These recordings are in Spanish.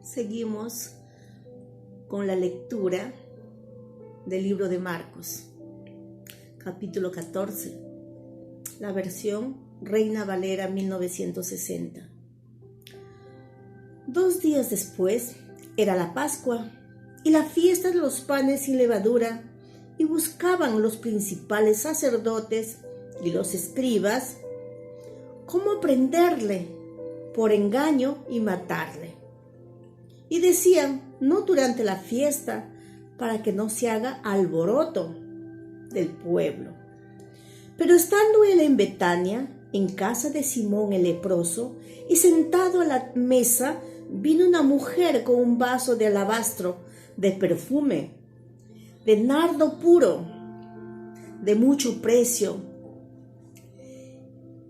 Seguimos con la lectura del libro de Marcos, capítulo 14, la versión Reina Valera 1960. 2 días después era la Pascua y la fiesta de los panes sin levadura, y buscaban los principales sacerdotes y los escribas cómo prenderle por engaño y matarle. Y decían: no durante la fiesta, para que no se haga alboroto del pueblo. Pero estando él en Betania, en casa de Simón el leproso, y sentado a la mesa, vino una mujer con un vaso de alabastro de perfume, de nardo puro, de mucho precio,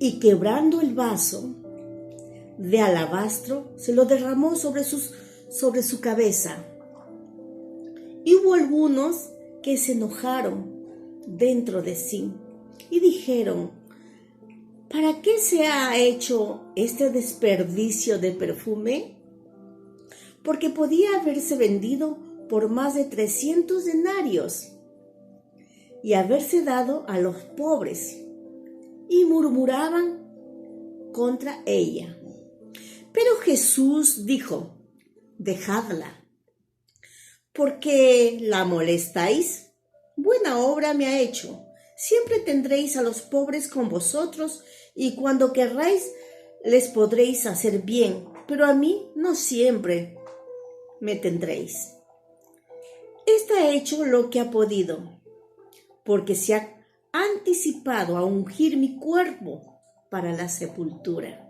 y quebrando el vaso de alabastro, se lo derramó sobre su cabeza. Y hubo algunos que se enojaron dentro de sí y dijeron: ¿para qué se ha hecho este desperdicio de perfume? Porque podía haberse vendido por más de 300 denarios y haberse dado a los pobres. Y murmuraban contra ella. Pero Jesús dijo: dejadla. ¿Por qué la molestáis? Buena obra me ha hecho. Siempre tendréis a los pobres con vosotros, y cuando querráis les podréis hacer bien, pero a mí no siempre me tendréis. Esta ha hecho lo que ha podido, porque se ha anticipado a ungir mi cuerpo para la sepultura.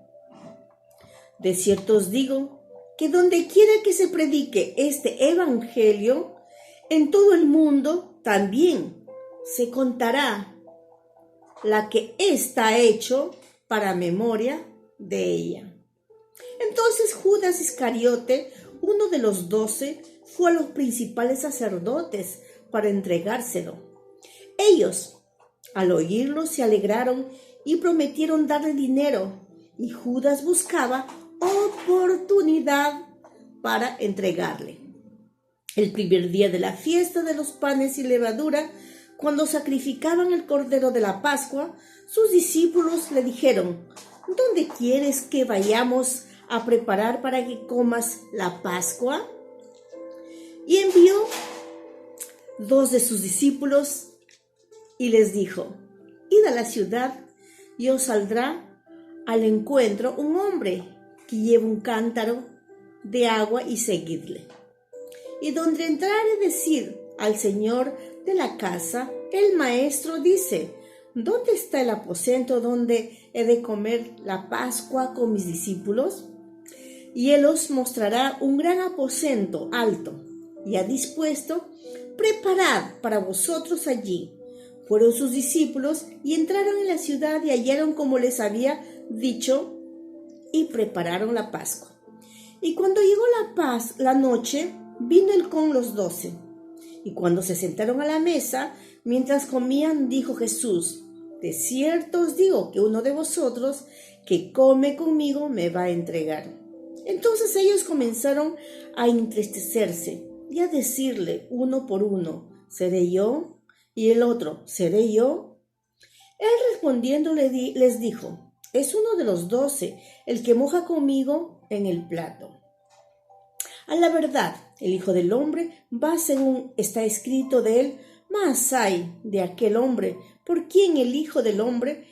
De cierto os digo que donde quiera que se predique este evangelio, en todo el mundo también se contará la que está hecho para memoria de ella. Entonces Judas Iscariote, uno de los 12, fue a los principales sacerdotes para entregárselo. Ellos, al oírlo, se alegraron y prometieron darle dinero, y Judas buscaba oportunidad para entregarle. El primer día de la fiesta de los panes sin levadura, cuando sacrificaban el cordero de la Pascua, sus discípulos le dijeron: ¿dónde quieres que vayamos a preparar para que comas la Pascua? Y envió 2 de sus discípulos y les dijo: id a la ciudad y os saldrá al encuentro un hombre que lleva un cántaro de agua, y seguidle. Y donde entrare, decid al señor de la casa: el maestro dice: ¿dónde está el aposento donde he de comer la Pascua con mis discípulos? Y él os mostrará un gran aposento alto, ya dispuesto. Preparad para vosotros allí. Fueron sus discípulos y entraron en la ciudad y hallaron como les había dicho, y prepararon la Pascua. Y cuando llegó la noche, vino él con los 12. Y cuando se sentaron a la mesa, mientras comían, dijo Jesús: de cierto os digo que uno de vosotros que come conmigo me va a entregar. Entonces ellos comenzaron a entristecerse y a decirle uno por uno: ¿seré yo? Y el otro: ¿seré yo? Él respondiendo les dijo: es uno de los 12 el que moja conmigo en el plato. A la verdad, el Hijo del Hombre va según está escrito de él, mas ay de aquel hombre por quien el Hijo del Hombre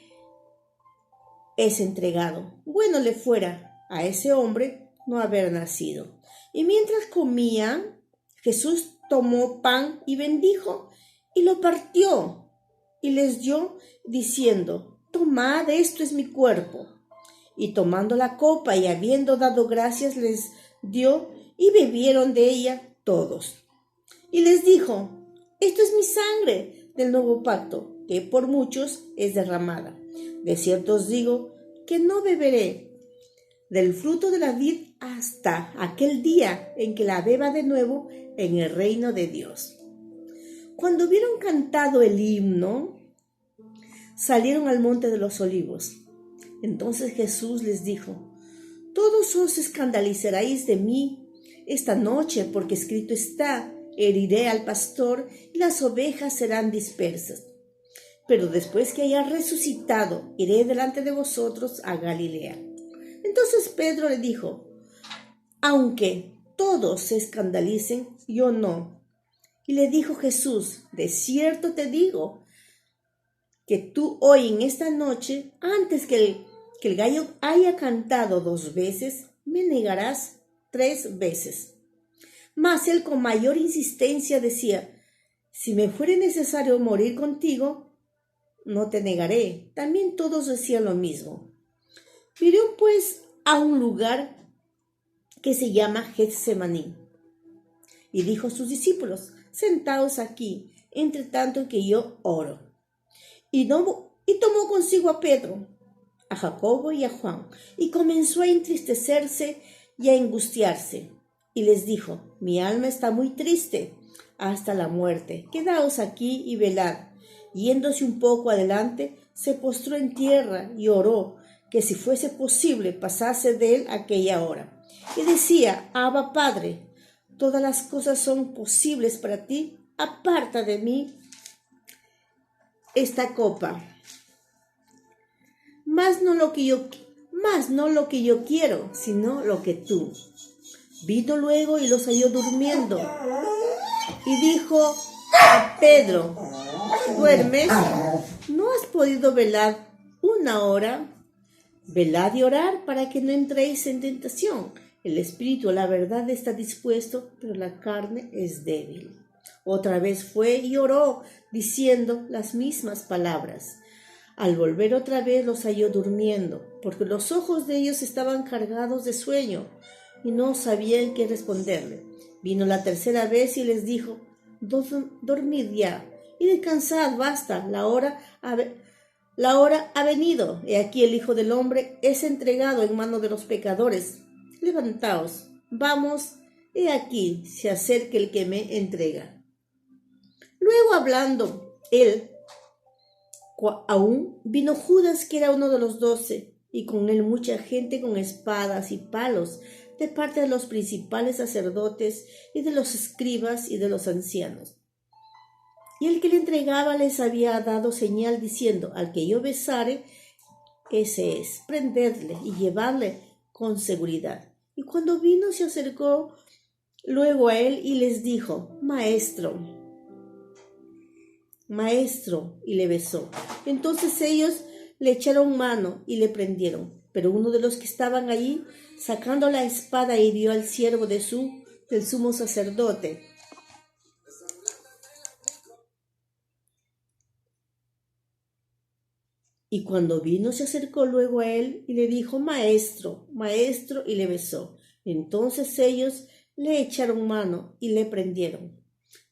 es entregado. Bueno le fuera a ese hombre no haber nacido. Y mientras comían, Jesús tomó pan y bendijo, y lo partió, y les dio, diciendo: tomad, esto es mi cuerpo. Y tomando la copa y habiendo dado gracias, les dio, y bebieron de ella todos. Y les dijo: esto es mi sangre del nuevo pacto, que por muchos es derramada. De cierto os digo que no beberé del fruto de la vid hasta aquel día en que la beba de nuevo en el reino de Dios. Cuando hubieron cantado el himno, salieron al monte de los olivos. Entonces Jesús les dijo: todos os escandalizaréis de mí, esta noche, porque escrito está, heriré al pastor y las ovejas serán dispersas. Pero después que haya resucitado, iré delante de vosotros a Galilea. Entonces Pedro le dijo, aunque todos se escandalicen, yo no. Y le dijo Jesús, de cierto te digo, que tú hoy en esta noche, antes que el gallo haya cantado 2 veces, me negarás 3 veces. Mas él con mayor insistencia decía, si me fuere necesario morir contigo, no te negaré. También todos decían lo mismo. Vinieron pues a un lugar que se llama Getsemaní, y dijo a sus discípulos, sentaos aquí, entre tanto que yo oro. Y tomó consigo a Pedro, a Jacobo y a Juan, y comenzó a entristecerse y a angustiarse. Y les dijo, mi alma está muy triste hasta la muerte, quedaos aquí y velad. Yéndose un poco adelante, se postró en tierra y oró, que si fuese posible pasase de él aquella hora. Y decía, Abba Padre, todas las cosas son posibles para ti, aparta de mí esta copa. Mas no lo que yo quiero, sino lo que tú. Vino luego y los halló durmiendo. Y dijo a Pedro, ¿duermes? ¿No has podido velar 1 hora? Velad y orad para que no entréis en tentación. El espíritu a la verdad está dispuesto, pero la carne es débil. Otra vez fue y oró, diciendo las mismas palabras. Al volver otra vez los halló durmiendo, porque los ojos de ellos estaban cargados de sueño, y no sabían qué responderle. Vino la 3ª vez y les dijo, dormid ya, y descansad, basta, la hora ha venido. He aquí el Hijo del Hombre es entregado en manos de los pecadores. Levantaos, vamos, he aquí se acerca el que me entrega. Luego hablando él, aún vino Judas, que era uno de los 12, y con él mucha gente con espadas y palos, de parte de los principales sacerdotes y de los escribas y de los ancianos. Y el que le entregaba les había dado señal diciendo, al que yo besare, ese es, prendedle y llevadle con seguridad. Y cuando vino se acercó luego a él y les dijo, Maestro, y le besó. Entonces ellos le echaron mano y le prendieron. Pero uno de los que estaban allí, sacando la espada, hirió al siervo del sumo sacerdote. Y cuando vino se acercó luego a él y le dijo, Maestro, y le besó. Entonces ellos le echaron mano y le prendieron.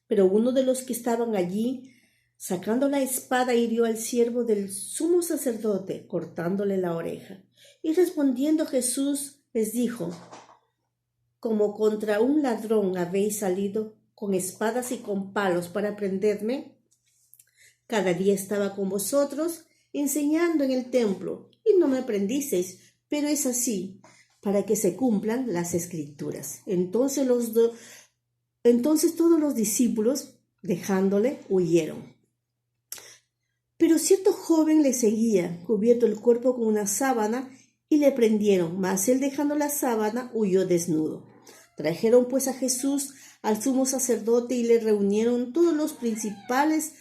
Pero uno de los que estaban allí, sacando la espada, hirió al siervo del sumo sacerdote, cortándole la oreja. Y respondiendo Jesús les dijo, como contra un ladrón habéis salido con espadas y con palos para prenderme. Cada día estaba con vosotros, enseñando en el templo, y no me prendisteis, pero es así, para que se cumplan las Escrituras. Entonces todos los discípulos, dejándole, huyeron. Pero cierto joven le seguía, cubierto el cuerpo con una sábana, y le prendieron, mas él dejando la sábana huyó desnudo. Trajeron pues a Jesús al sumo sacerdote y le reunieron todos los principales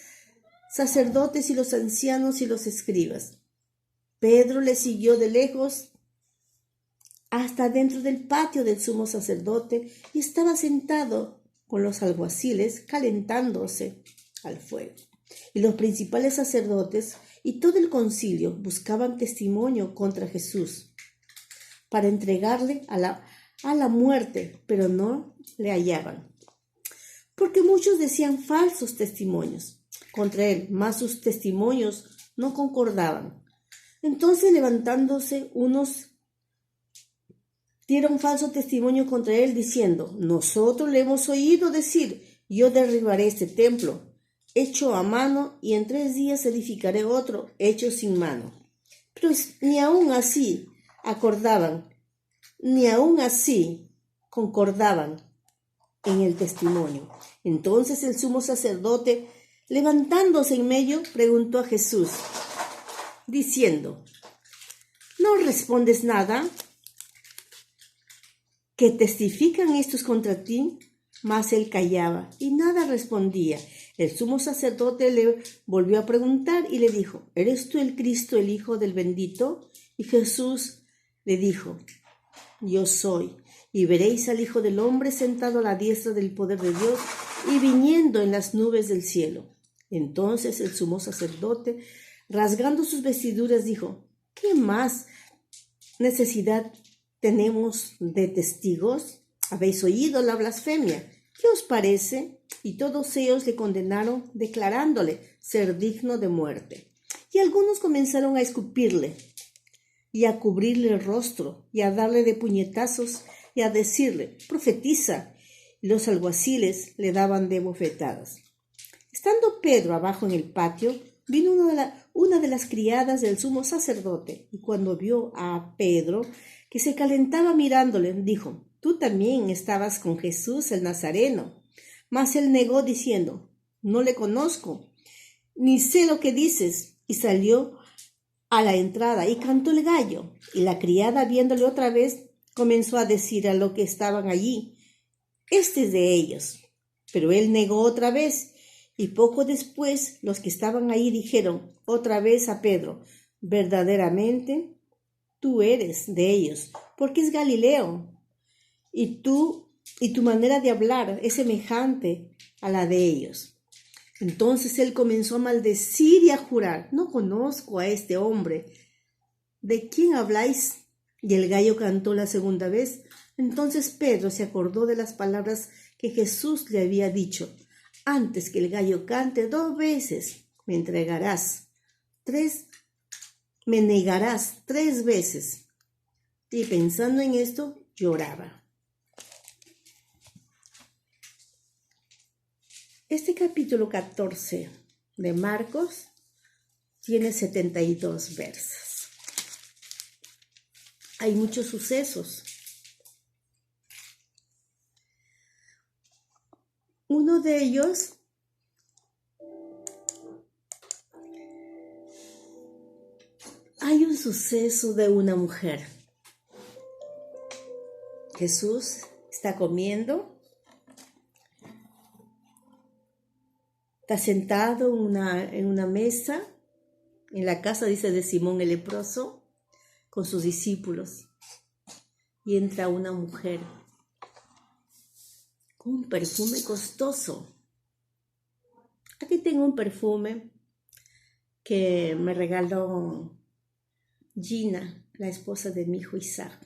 sacerdotes y los ancianos y los escribas. Pedro le siguió de lejos hasta dentro del patio del sumo sacerdote y estaba sentado con los alguaciles calentándose al fuego. Y los principales sacerdotes y todo el concilio buscaban testimonio contra Jesús para entregarle a la muerte, pero no le hallaban, porque muchos decían falsos testimonios contra él, mas sus testimonios no concordaban. Entonces, levantándose unos, dieron falso testimonio contra él, diciendo, nosotros le hemos oído decir, yo derribaré este templo, hecho a mano, y en 3 días edificaré otro, hecho sin mano. Pero ni aún así acordaban, ni aún así concordaban en el testimonio. Entonces el sumo sacerdote, levantándose en medio, preguntó a Jesús, diciendo, ¿no respondes nada? ¿Qué testifican estos contra ti? Mas él callaba y nada respondía. El sumo sacerdote le volvió a preguntar y le dijo, ¿eres tú el Cristo, el Hijo del bendito? Y Jesús le dijo, yo soy. Y veréis al Hijo del Hombre sentado a la diestra del poder de Dios y viniendo en las nubes del cielo. Entonces el sumo sacerdote, rasgando sus vestiduras, dijo, ¿qué más necesidad tenemos de testigos? Habéis oído la blasfemia. ¿Qué os parece? Y todos ellos le condenaron, declarándole ser digno de muerte. Y algunos comenzaron a escupirle y a cubrirle el rostro y a darle de puñetazos y a decirle, profetiza. Y los alguaciles le daban de bofetadas. Estando Pedro abajo en el patio, vino una de las criadas del sumo sacerdote, y cuando vio a Pedro, que se calentaba mirándole, dijo, tú también estabas con Jesús el Nazareno. Mas él negó diciendo, no le conozco, ni sé lo que dices. Y salió a la entrada y cantó el gallo. Y la criada, viéndole otra vez, comenzó a decir a los que estaban allí, este es de ellos. Pero él negó otra vez. Y poco después los que estaban ahí dijeron otra vez a Pedro, verdaderamente tú eres de ellos, porque es Galileo. Y tu manera de hablar es semejante a la de ellos. Entonces él comenzó a maldecir y a jurar, no conozco a este hombre. ¿De quién habláis? Y el gallo cantó la segunda vez. Entonces Pedro se acordó de las palabras que Jesús le había dicho. Antes que el gallo cante 2 veces, me negarás 3 veces. Y pensando en esto, lloraba. Este capítulo 14 de Marcos tiene 72 versos. Hay muchos sucesos. Uno de ellos hay un suceso de una mujer. Jesús está comiendo. Está sentado en una mesa, en la casa, dice, de Simón el leproso, con sus discípulos. Y entra una mujer con un perfume costoso. Aquí tengo un perfume que me regaló Gina, la esposa de mi hijo Isaac.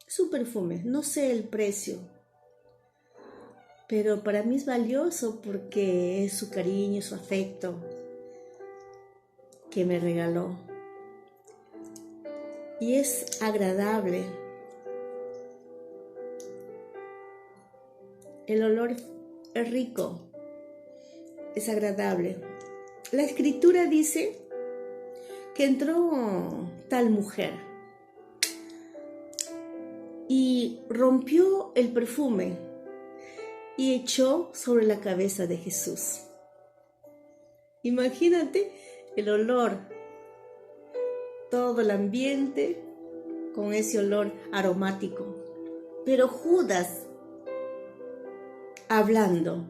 Es un perfume, no sé el precio, pero para mí es valioso porque es su cariño, su afecto que me regaló. Y es agradable. El olor es rico, es agradable. La escritura dice que entró tal mujer y rompió el perfume y echó sobre la cabeza de Jesús. Imagínate el olor, todo el ambiente con ese olor aromático. Pero Judas hablando,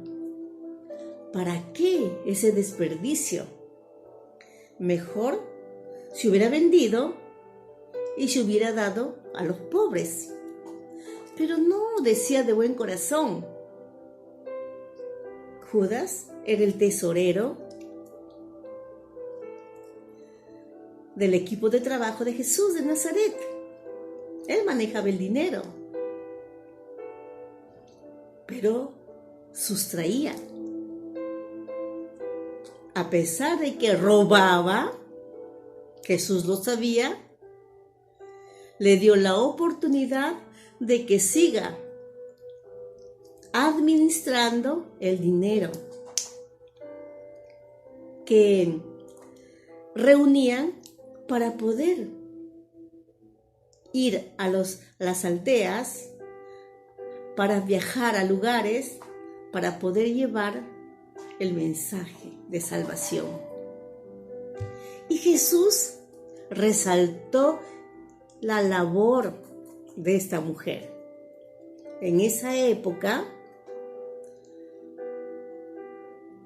¿para qué ese desperdicio? Mejor se hubiera vendido y se hubiera dado a los pobres. Pero no decía de buen corazón. Judas era el tesorero del equipo de trabajo de Jesús de Nazaret. Él manejaba el dinero, pero sustraía. A pesar de que robaba, Jesús lo sabía, le dio la oportunidad de que siga administrando el dinero que reunían para poder ir a las aldeas, para viajar a lugares, para poder llevar el mensaje de salvación. Y Jesús resaltó la labor de esta mujer. En esa época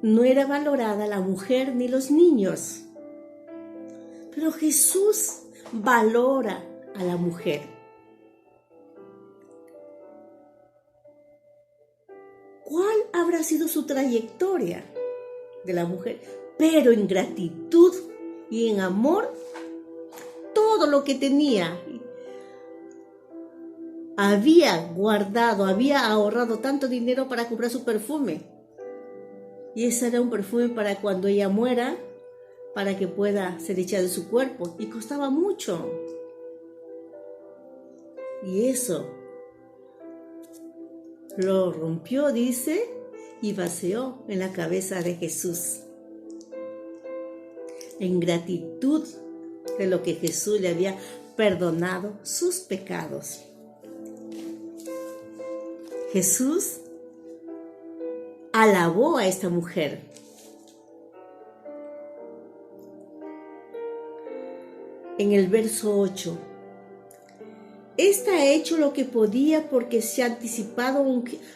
no era valorada la mujer ni los niños, pero Jesús valora a la mujer. ¿Cuál habrá sido su trayectoria de la mujer? Pero en gratitud y en amor, todo lo que tenía, había guardado, había ahorrado tanto dinero para comprar su perfume. Y ese era un perfume para cuando ella muera, para que pueda ser echada de su cuerpo. Y costaba mucho. Y eso lo rompió, dice, y vació en la cabeza de Jesús. En gratitud de lo que Jesús le había perdonado sus pecados. Jesús alabó a esta mujer. En el verso 8. Esta ha hecho lo que podía porque se ha anticipado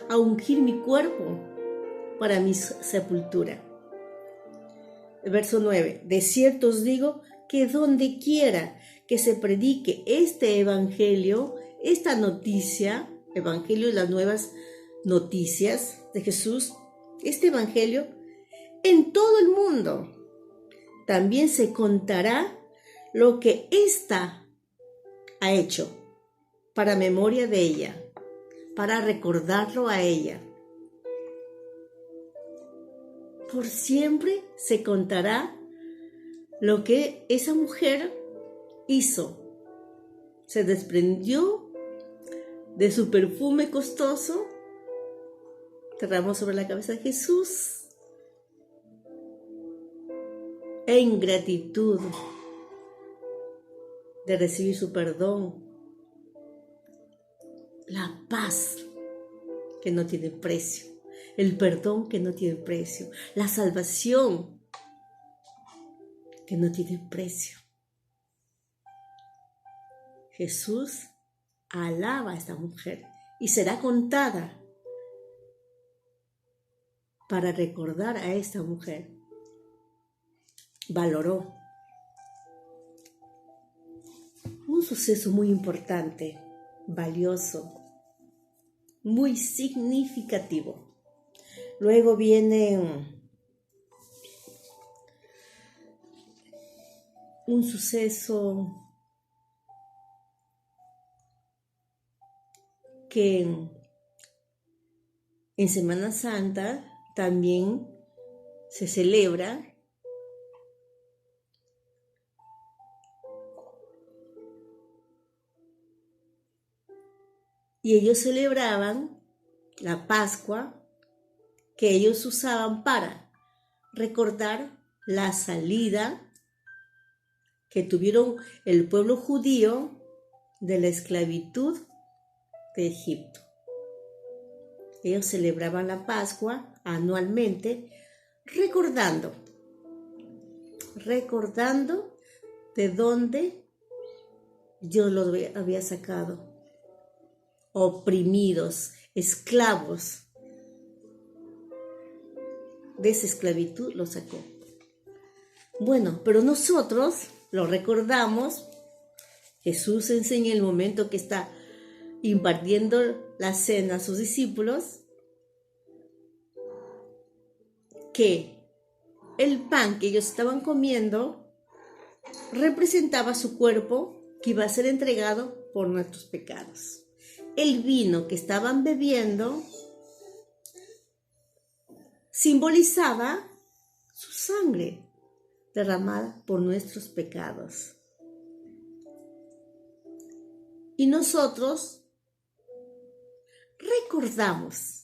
a ungir mi cuerpo para mi sepultura. El verso 9. De cierto os digo que donde quiera que se predique este evangelio, esta noticia, evangelio y las nuevas noticias de Jesús, este evangelio, en todo el mundo, también se contará lo que ésta ha hecho, para memoria de ella, para recordarlo a ella. Por siempre se contará lo que esa mujer hizo. Se desprendió de su perfume costoso, derramó sobre la cabeza de Jesús, en gratitud de recibir su perdón, la paz que no tiene precio, el perdón que no tiene precio, la salvación que no tiene precio. Jesús alaba a esta mujer y será contada para recordar a esta mujer. Valoró un suceso muy importante, valioso, muy significativo. Luego viene un suceso que en Semana Santa también se celebra. Y ellos celebraban la Pascua, que ellos usaban para recordar la salida que tuvieron el pueblo judío de la esclavitud de Egipto. Ellos celebraban la Pascua anualmente, recordando de dónde Dios los había sacado. Oprimidos, esclavos. De esa esclavitud los sacó. Bueno, pero nosotros lo recordamos. Jesús enseña el momento que está impartiendo la cena a sus discípulos, que el pan que ellos estaban comiendo representaba su cuerpo que iba a ser entregado por nuestros pecados. El vino que estaban bebiendo simbolizaba su sangre derramada por nuestros pecados. Y nosotros recordamos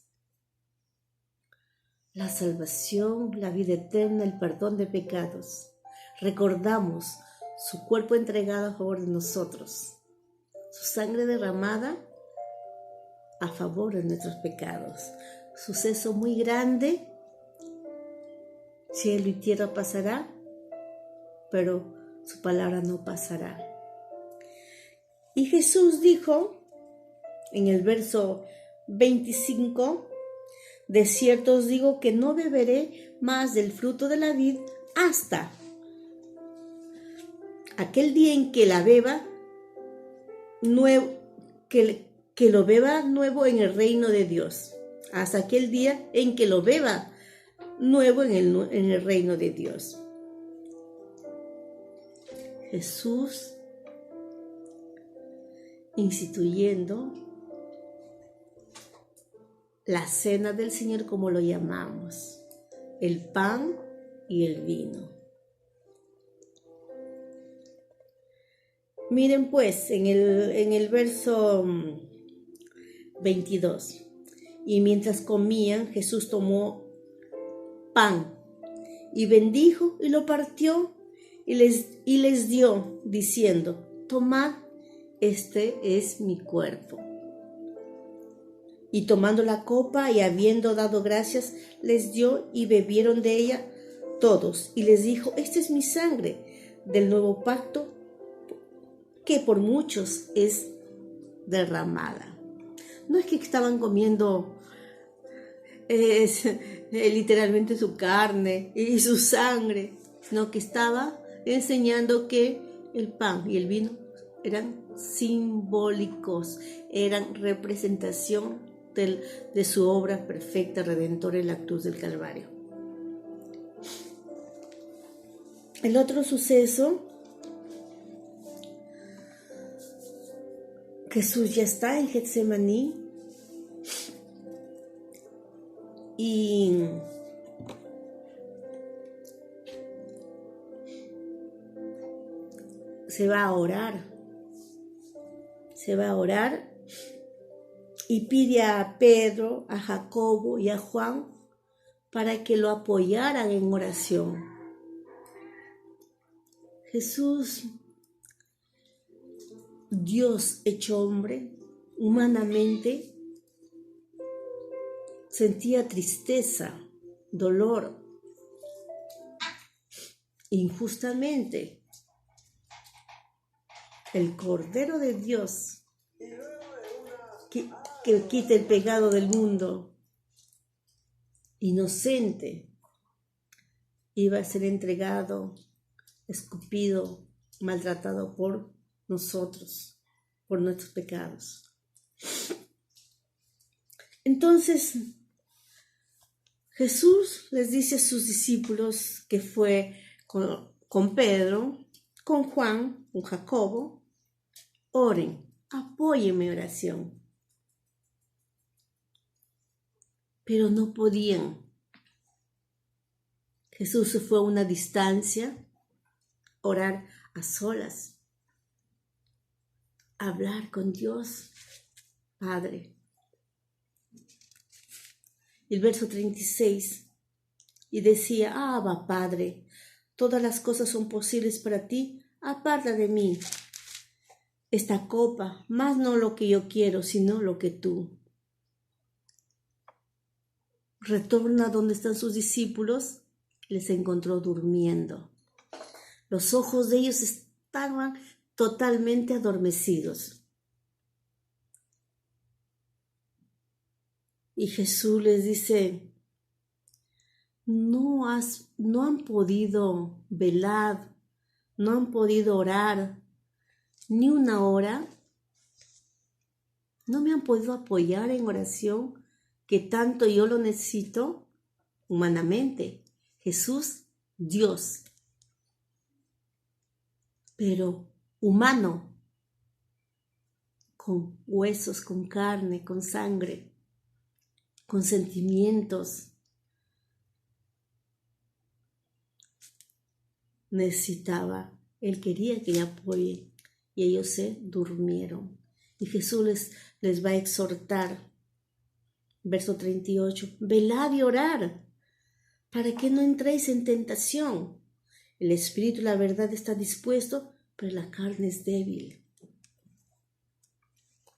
la salvación, la vida eterna, el perdón de pecados. Recordamos su cuerpo entregado a favor de nosotros. su sangre derramada a favor de nuestros pecados. Suceso muy grande, cielo y tierra pasará, pero su palabra no pasará. Y Jesús dijo en el verso 25, de cierto os digo que no beberé más del fruto de la vid hasta aquel día en que la beba nuevo, que lo beba nuevo en el reino de Dios. Hasta aquel día en que lo beba nuevo en el reino de Dios. Jesús instituyendo la cena del Señor, como lo llamamos, el pan y el vino. Miren pues en el verso 22, y mientras comían, Jesús tomó pan y bendijo y lo partió y les dio, diciendo: tomad, este es mi cuerpo. Y tomando la copa y habiendo dado gracias, les dio y bebieron de ella todos. Y les dijo: esta es mi sangre del nuevo pacto, que por muchos es derramada. No es que estaban comiendo literalmente su carne y su sangre, sino que estaba enseñando que el pan y el vino eran simbólicos, eran representación de su obra perfecta, redentora en la cruz del Calvario. El otro suceso, Jesús ya está en Getsemaní y se va a orar y pide a Pedro, a Jacobo y a Juan para que lo apoyaran en oración. Jesús, Dios hecho hombre, humanamente, sentía tristeza, dolor, injustamente. El Cordero de Dios que quita el pecado del mundo, inocente, iba a ser entregado, escupido, maltratado por nosotros, por nuestros pecados. Entonces, Jesús les dice a sus discípulos, que fue con Pedro, con Juan, con Jacobo: oren, apóyenme en oración. Pero no podían. Jesús se fue a una distancia, orar a solas, hablar con Dios Padre. El verso 36, y decía: Abba, Padre, todas las cosas son posibles para ti, aparta de mí esta copa, mas no lo que yo quiero, sino lo que tú. Retorna donde están sus discípulos, les encontró durmiendo. Los ojos de ellos estaban totalmente adormecidos. Y Jesús les dice: no han podido velar, no han podido orar ni una hora, no me han podido apoyar en oración, que tanto yo lo necesito humanamente. Jesús, Dios, pero humano, con huesos, con carne, con sangre, con sentimientos. Necesitaba, él quería que le apoye, y ellos se durmieron. Y Jesús les va a exhortar, verso 38, velad y orad, para que no entréis en tentación. El espíritu, la verdad, está dispuesto, pero la carne es débil.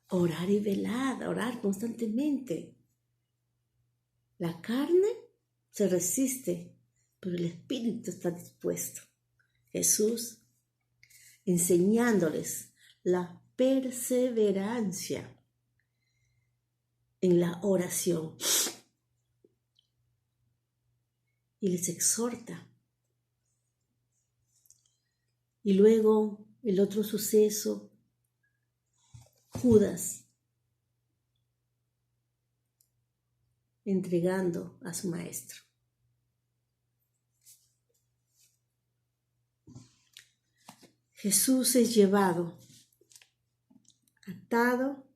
Orar y velar, orar constantemente. La carne se resiste, pero el espíritu está dispuesto. Jesús enseñándoles la perseverancia en la oración y les exhorta. Y luego el otro suceso, Judas entregando a su maestro. Jesús es llevado, atado,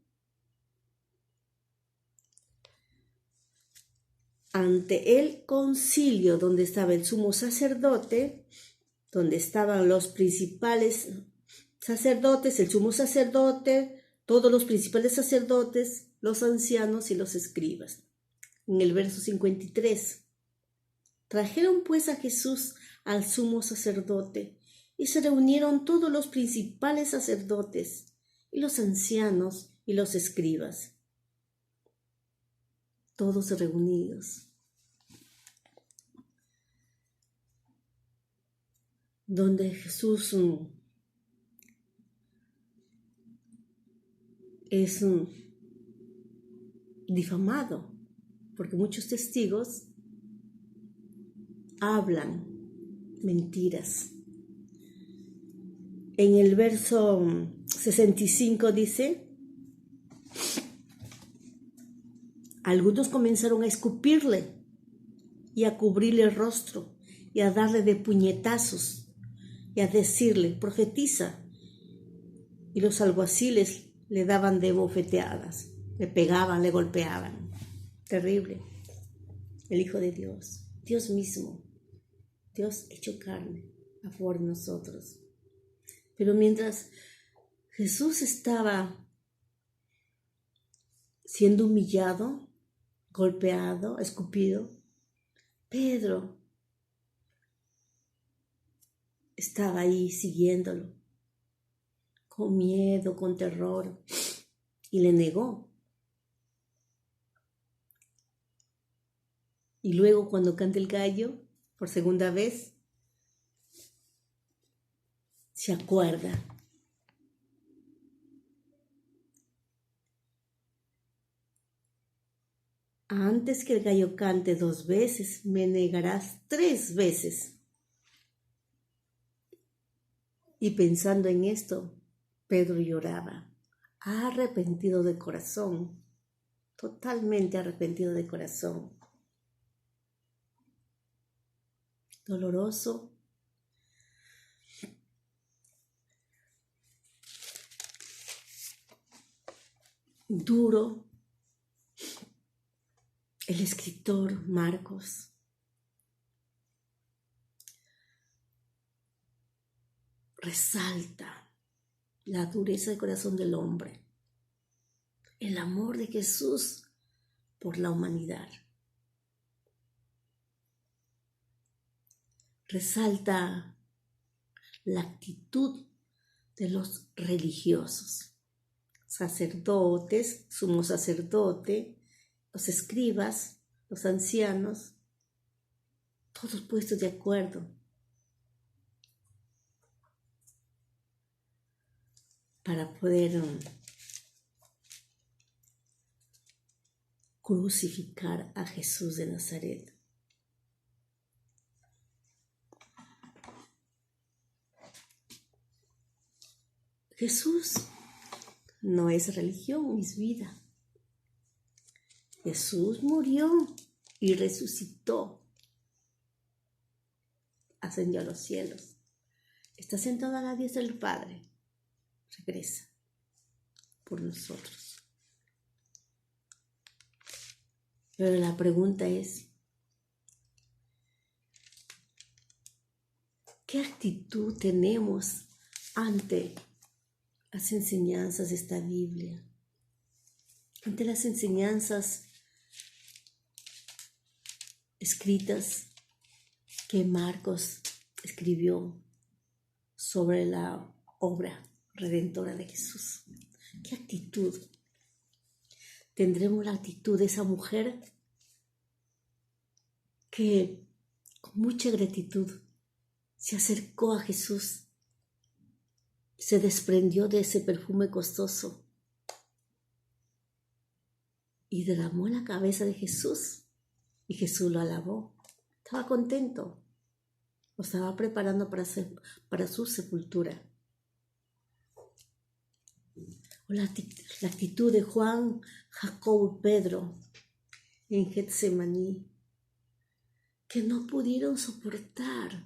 ante el concilio donde estaba el sumo sacerdote, donde estaban los principales sacerdotes, el sumo sacerdote, todos los principales sacerdotes, los ancianos y los escribas. En el verso 53, trajeron pues a Jesús al sumo sacerdote y se reunieron todos los principales sacerdotes y los ancianos y los escribas, todos reunidos. Donde Jesús es difamado, porque muchos testigos hablan mentiras. En el verso 65 dice, algunos comenzaron a escupirle y a cubrirle el rostro y a darle de puñetazos y a decirle, profetiza. Y los alguaciles le daban de bofeteadas, le pegaban, le golpeaban. Terrible. El Hijo de Dios, Dios mismo, Dios hecho carne a favor de nosotros. Pero mientras Jesús estaba siendo humillado, golpeado, escupido, Pedro estaba ahí siguiéndolo, con miedo, con terror, y le negó. Y luego cuando canta el gallo, por segunda vez, se acuerda. Antes que el gallo cante 2 veces, me negarás 3 veces. Y pensando en esto, Pedro lloraba, arrepentido de corazón, totalmente arrepentido de corazón. Doloroso, duro. El escritor Marcos resalta la dureza del corazón del hombre, el amor de Jesús por la humanidad. Resalta la actitud de los religiosos, sacerdotes, sumo sacerdote, los escribas, los ancianos, todos puestos de acuerdo para poder crucificar a Jesús de Nazaret. Jesús no es religión, es vida. Jesús murió y resucitó. Ascendió a los cielos. Está sentado a la diestra del Padre. Regresa por nosotros. Pero la pregunta es, ¿qué actitud tenemos ante las enseñanzas de esta Biblia? Ante las enseñanzas escritas que Marcos escribió sobre la obra redentora de Jesús. ¿Qué actitud tendremos la actitud de esa mujer que con mucha gratitud se acercó a Jesús, se desprendió de ese perfume costoso y derramó en la cabeza de Jesús, y Jesús lo alabó. Estaba contento, lo estaba preparando para su sepultura. O la actitud de Juan, Jacobo y Pedro en Getsemaní, que no pudieron soportar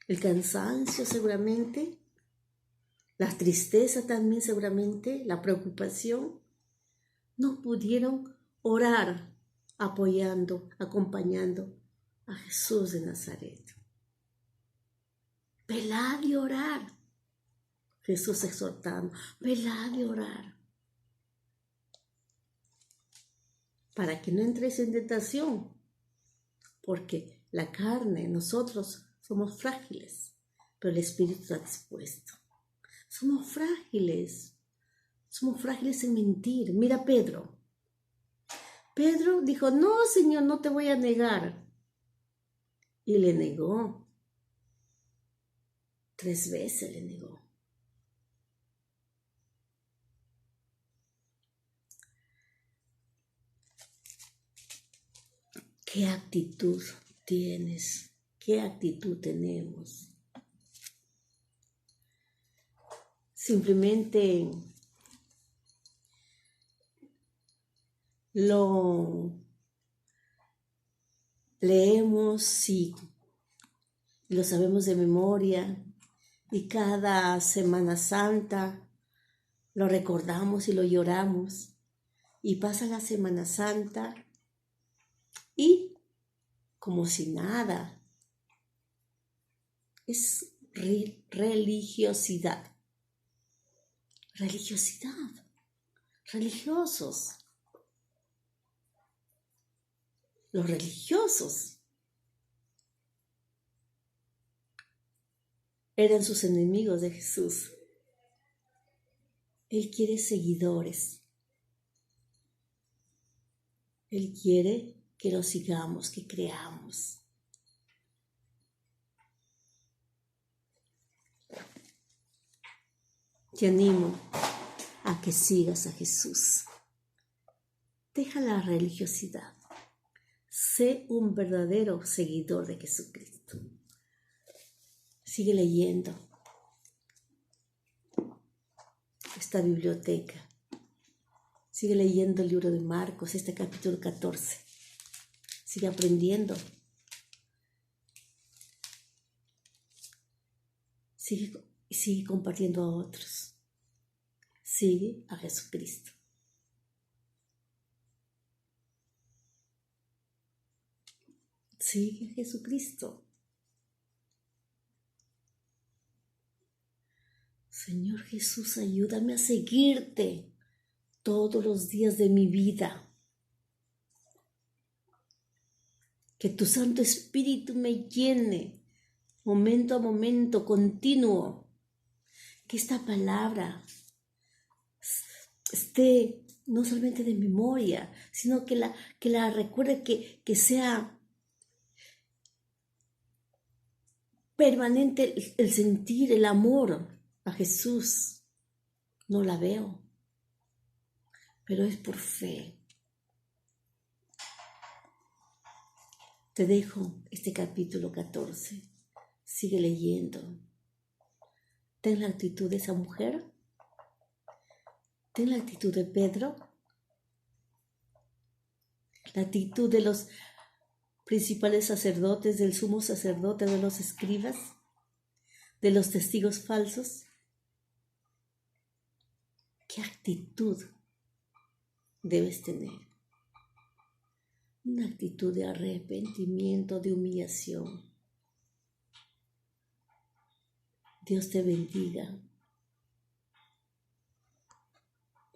el cansancio seguramente, la tristeza también seguramente, la preocupación. No pudieron orar apoyando, acompañando a Jesús de Nazaret. Velad y orar. Jesús exhortando, velad y orar. Para que no entréis en tentación, porque la carne, nosotros somos frágiles, pero el Espíritu está dispuesto. Somos frágiles en mentir. Mira Pedro. Pedro dijo, no, Señor, no te voy a negar. Y le negó. 3 veces le negó. ¿Qué actitud tienes? ¿Qué actitud tenemos? Simplemente lo leemos y lo sabemos de memoria, y cada Semana Santa lo recordamos y lo lloramos, y pasa la Semana Santa y como si nada. Es religiosidad. Religiosos. Los religiosos eran sus enemigos de Jesús. Él quiere seguidores. Él quiere que lo sigamos, que creamos. Te animo a que sigas a Jesús. Deja la religiosidad. Sé un verdadero seguidor de Jesucristo. Sigue leyendo esta biblioteca. Sigue leyendo el libro de Marcos, este capítulo 14. Sigue aprendiendo. Sigue compartiendo a otros. Sigue a Jesucristo. Sigue a Jesucristo. Señor Jesús, ayúdame a seguirte todos los días de mi vida. Que tu Santo Espíritu me llene momento a momento, continuo. Que esta palabra esté no solamente de memoria, sino que la recuerde, que sea permanente el sentir, el amor a Jesús. No la veo, pero es por fe. Te dejo este capítulo 14. Sigue leyendo. Ten la actitud de esa mujer. Ten la actitud de Pedro. La actitud de los principales sacerdotes, del sumo sacerdote, de los escribas, de los testigos falsos. ¿Qué actitud debes tener? Una actitud de arrepentimiento, de humillación. Dios te bendiga.